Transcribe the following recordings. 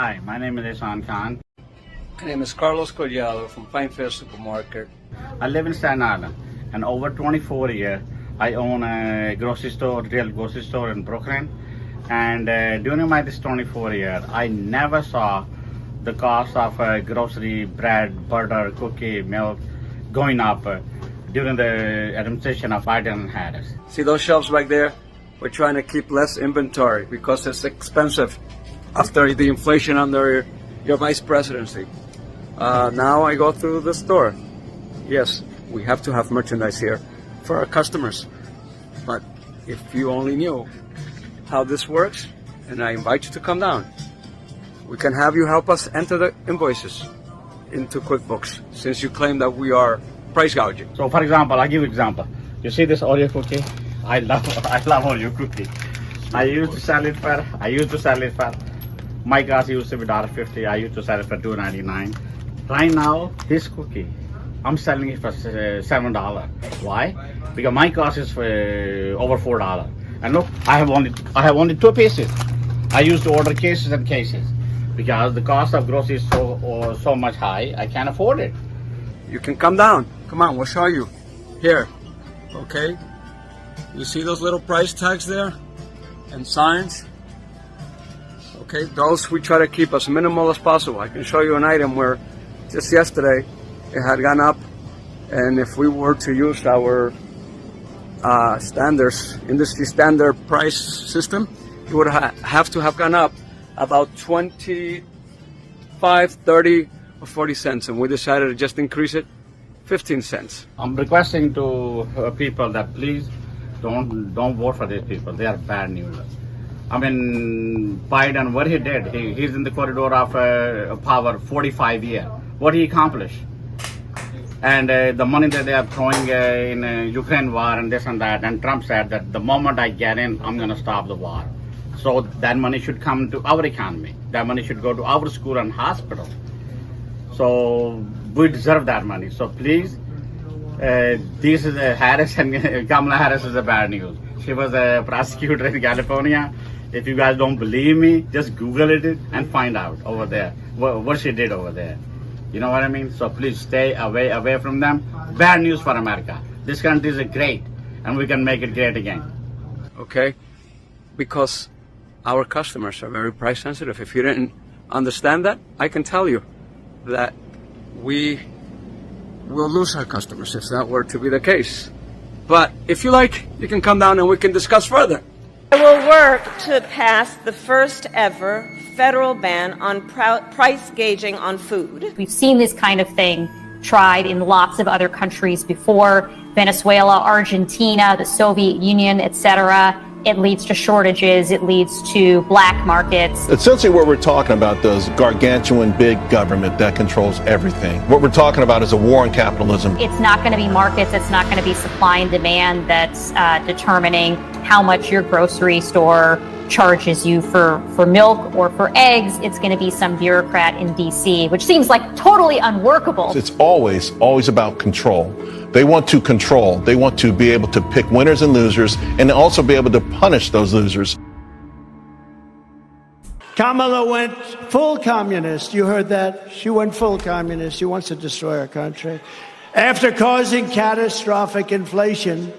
Hi, my name is Ishan Khan. My name is Carlos Collado from Fine Fair Supermarket. I live in Staten Island, and over 24 years, I own a grocery store, retail grocery store in Brooklyn. And during my this 24 years, I never saw the cost of grocery, bread, butter, cookie, milk going up during the administration of Biden and Harris. See those shelves back there? We're trying to keep less inventory because it's expensive after the inflation under your vice presidency. Now I go through the store. Yes, we have to have merchandise here for our customers. But if you only knew how this works, and I invite you to come down, we can have you help us enter the invoices into QuickBooks, since you claim that we are price gouging. So for example, I'll give you an example. You see this Oreo cookie? I love Oreo cookie. I used to sell it for, my cost used to be $1.50. I used to sell it for $2.99. Right now, this cookie, I'm selling it for $7. Why? Because my cost is for over $4. And look, I have only 2 pieces. I used to order cases and cases because the cost of groceries is so much high. I can't afford it. You can come down. Come on, we'll show you. Here, okay? You see those little price tags there and signs? Okay, those we try to keep as minimal as possible. I can show you an item where just yesterday it had gone up, and if we were to use our industry standard price system, it would have to have gone up about 25, 30, or 40 cents, and we decided to just increase it 15 cents. I'm requesting to people that please don't vote for these people. They are bad news. I mean, Biden, what he did, he's in the corridor of power 45 years. What he accomplished? And the money that they are throwing in Ukraine war and this and that, and Trump said that the moment I get in, I'm going to stop the war. So that money should come to our economy. That money should go to our school and hospital. So we deserve that money. So please, this is Harris, and Kamala Harris is a bad news. She was a prosecutor in California. If you guys don't believe me, just Google it and find out over there what she did over there. You know what I mean? So please stay away from them. Bad news for America. This country is great, and we can make it great again. Okay? Because our customers are very price sensitive. If you didn't understand that, I can tell you that we will lose our customers if that were to be the case. But if you like, you can come down and we can discuss further. I will work to pass the first ever federal ban on price gauging on food. We've seen this kind of thing tried in lots of other countries before: Venezuela, Argentina, the Soviet Union, etc. It leads to shortages. It leads to black markets. Essentially, what we're talking about is gargantuan big government that controls everything. What we're talking about is a war on capitalism. It's not going to be markets. It's not going to be supply and demand that's determining how much your grocery store charges you for milk or for eggs. It's going to be some bureaucrat in D.C., which seems like totally unworkable. It's always about control. They want to control. They want to be able to pick winners and losers, and also be able to punish those losers. Kamala went full communist. You heard that? She went full communist. She wants to destroy our country. After causing catastrophic inflation,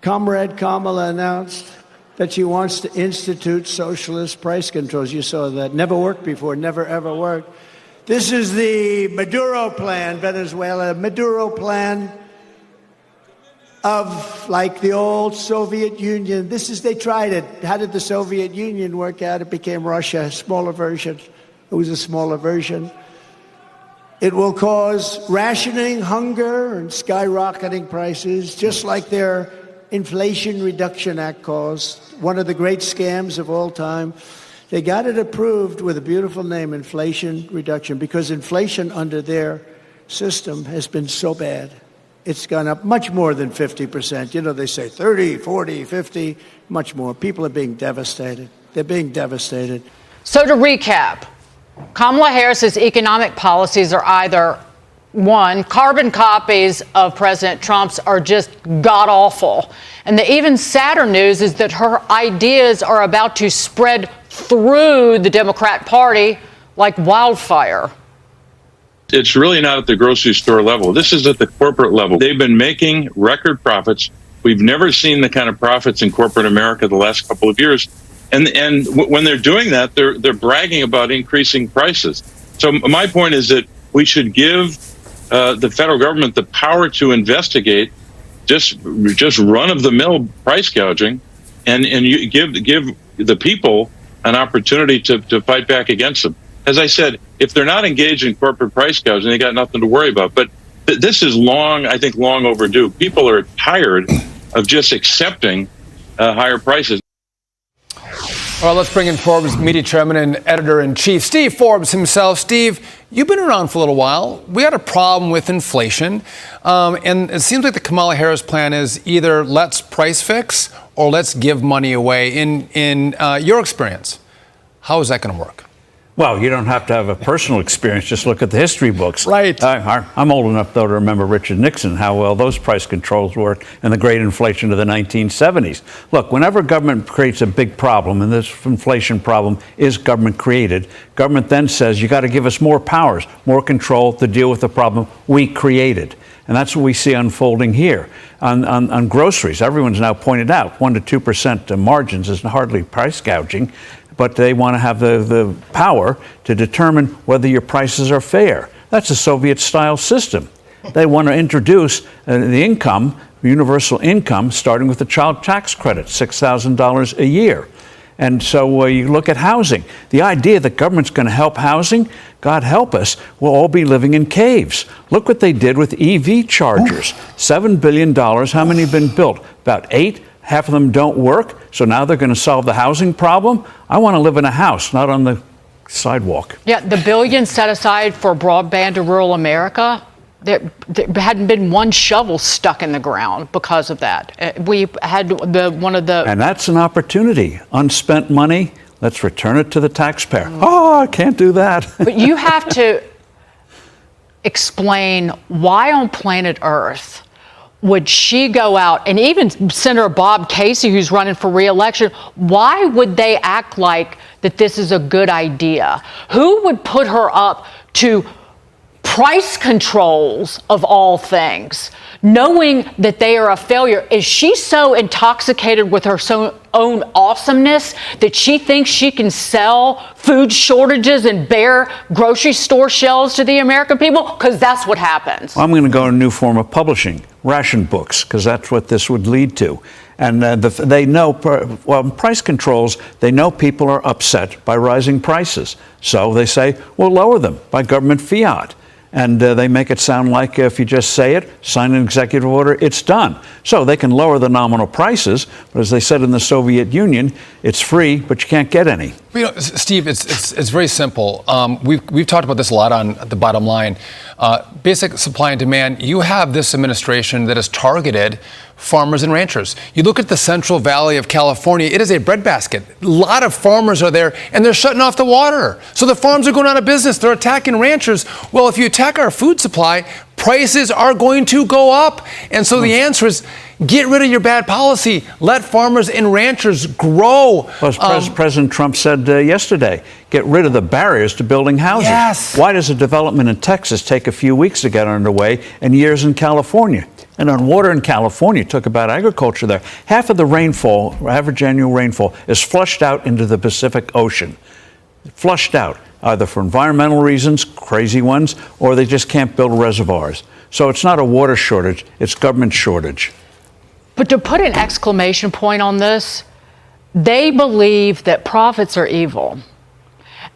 Comrade Kamala announced that she wants to institute socialist price controls. You saw that. Never worked before. Never, ever worked. This is the Maduro plan, Venezuela. Maduro plan of like the old Soviet Union. They tried it. How did the Soviet Union work out? It became Russia, a smaller version. It was a smaller version. It will cause rationing, hunger, and skyrocketing prices, just like their Inflation Reduction Act caused, one of the great scams of all time. They got it approved with a beautiful name, Inflation Reduction, because inflation under their system has been so bad. It's gone up much more than 50%. You know, they say 30, 40, 50, much more. People are being devastated. They're being devastated. So to recap, Kamala Harris's economic policies are either, one, carbon copies of President Trump's are just god-awful. And the even sadder news is that her ideas are about to spread through the Democrat Party like wildfire. It's really not at the grocery store level. This is at the corporate level. They've been making record profits. We've never seen the kind of profits in corporate America the last couple of years. And when they're doing that, they're bragging about increasing prices. So my point is that we should give the federal government the power to investigate just run-of-the-mill price gouging, and you give the people an opportunity to fight back against them. As I said, if they're not engaged in corporate price gouging, they got nothing to worry about. But this is long overdue. People are tired of just accepting higher prices. Well, let's bring in Forbes media chairman and editor-in-chief, Steve Forbes himself. Steve, you've been around for a little while. We had a problem with inflation, and it seems like the Kamala Harris plan is either let's price fix or let's give money away. In your experience, how is that going to work? Well, you don't have to have a personal experience. Just look at the history books. Right. I'm old enough, though, to remember Richard Nixon, how well those price controls worked, and the great inflation of the 1970s. Look, whenever government creates a big problem, and this inflation problem is government created, government then says, you got to give us more powers, more control to deal with the problem we created. And that's what we see unfolding here. On groceries, everyone's now pointed out 1% to 2% margins is hardly price gouging, but they want to have the power to determine whether your prices are fair. That's a Soviet-style system. They want to introduce the income, universal income, starting with the child tax credit, $6,000 a year. And so you look at housing. The idea that government's going to help housing, God help us, we'll all be living in caves. Look what they did with EV chargers. $7 billion. How many have been built? About 8. Half of them don't work. So now they're going to solve the housing problem. I want to live in a house, not on the sidewalk. Yeah, the billions set aside for broadband to rural America, there hadn't been one shovel stuck in the ground because of that. We had And that's an opportunity. Unspent money, let's return it to the taxpayer. Oh, I can't do that. But you have to explain why on planet Earth would she go out, and even Senator Bob Casey, who's running for re-election, why would they act like that this is a good idea? Who would put her up to price controls of all things, knowing that they are a failure? Is she so intoxicated with her own awesomeness that she thinks she can sell food shortages and bare grocery store shelves to the American people? Because that's what happens. Well, I'm going to go to a new form of publishing, ration books, because that's what this would lead to. And they know, price controls, they know people are upset by rising prices. So they say, we'll lower them by government fiat. And they make it sound like if you just say it, sign an executive order, it's done. So they can lower the nominal prices, but as they said in the Soviet Union, it's free, but you can't get any. You know, Steve, it's very simple. We've talked about this a lot on The Bottom Line. Basic supply and demand. You have this administration that has targeted farmers and ranchers. You look at the Central Valley of California, it is a breadbasket. A lot of farmers are there, and they're shutting off the water. So the farms are going out of business. They're attacking ranchers. Well, if you attack our food supply, prices are going to go up. And so the answer is, get rid of your bad policy. Let farmers and ranchers grow. Well, as President Trump said yesterday, get rid of the barriers to building houses. Yes. Why does a development in Texas take a few weeks to get underway and years in California? And on water in California, talk about agriculture there. Half of the rainfall, average annual rainfall, is flushed out into the Pacific Ocean. Flushed out, either for environmental reasons, crazy ones, or they just can't build reservoirs. So it's not a water shortage, it's government shortage. But to put an exclamation point on this, they believe that profits are evil.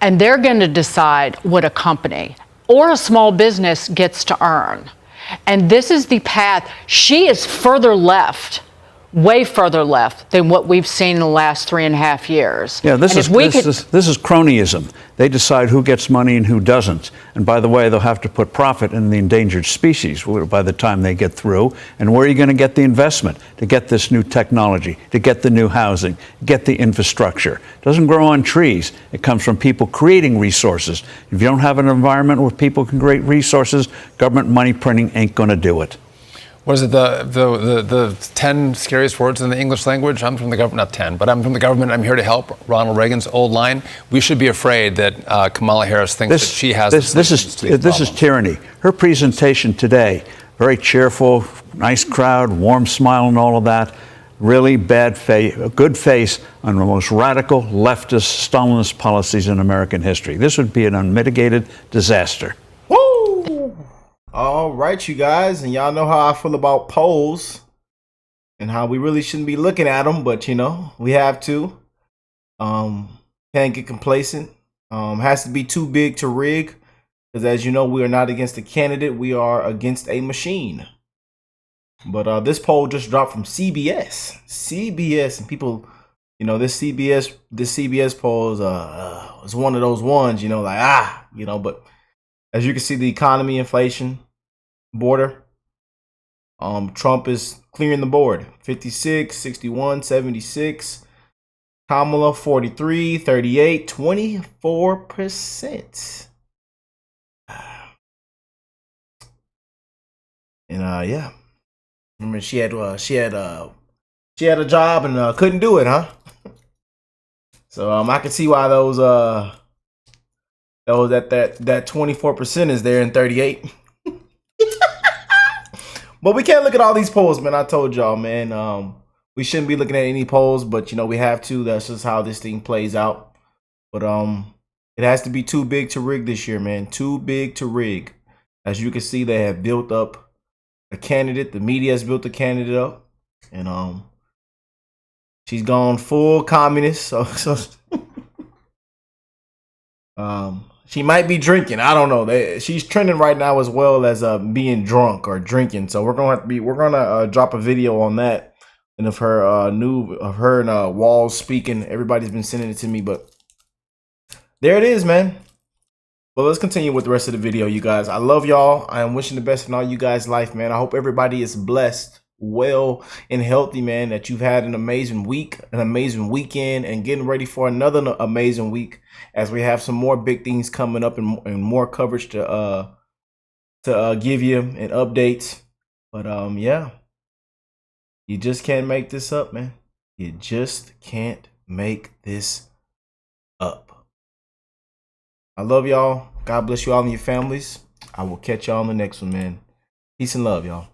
And they're going to decide what a company or a small business gets to earn. And this is the path. She is further left, way further left than what we've seen in the last 3.5 years. Yeah, this is cronyism. They decide who gets money and who doesn't. And by the way, they'll have to put profit in the endangered species by the time they get through. And where are you going to get the investment to get this new technology, to get the new housing, get the infrastructure? It doesn't grow on trees. It comes from people creating resources. If you don't have an environment where people can create resources, government money printing ain't going to do it. What is it? The 10 scariest words in the English language? I'm from the government, not 10, but I'm from the government. I'm here to help. Ronald Reagan's old line. We should be afraid that Kamala Harris thinks that she has. This is tyranny. Her presentation today, very cheerful, nice crowd, warm smile, and all of that. Really bad face, a good face on the most radical leftist Stalinist policies in American history. This would be an unmitigated disaster. Woo! All right, you guys, and y'all know how I feel about polls and how we really shouldn't be looking at them, but you know, we have to. Can't get complacent. Has to be too big to rig, because as you know, we are not against a candidate, we are against a machine. But this poll just dropped from CBS. CBS, and people, you know, this CBS poll is one of those ones, you know, like you know, but as you can see, the economy, inflation, border, Trump is clearing the board. 56, 61, 76. Kamala 43, 38, 24%. And yeah. Remember, she had a job and couldn't do it, huh? So I can see why those that 24% is there in 38. But we can't look at all these polls, man. I told y'all, man. We shouldn't be looking at any polls, but you know we have to. That's just how this thing plays out. But it has to be too big to rig this year, man. Too big to rig. As you can see, they have built up a candidate. The media has built a candidate up, and she's gone full communist. So she might be drinking. I don't know. She's trending right now as well as being drunk or drinking. So we're gonna drop a video on that, and of her and Walls speaking. Everybody's been sending it to me, but there it is, man. Well, let's continue with the rest of the video, you guys. I love y'all. I am wishing the best in all you guys' life, man. I hope everybody is blessed, well, and healthy, man, that you've had an amazing week, an amazing weekend, and getting ready for another amazing week as we have some more big things coming up and more coverage to give you and updates. But yeah, you just can't make this up, man. You just can't make this up. I love y'all. God bless you all and your families. I will catch y'all on the next one, man. Peace and love, y'all.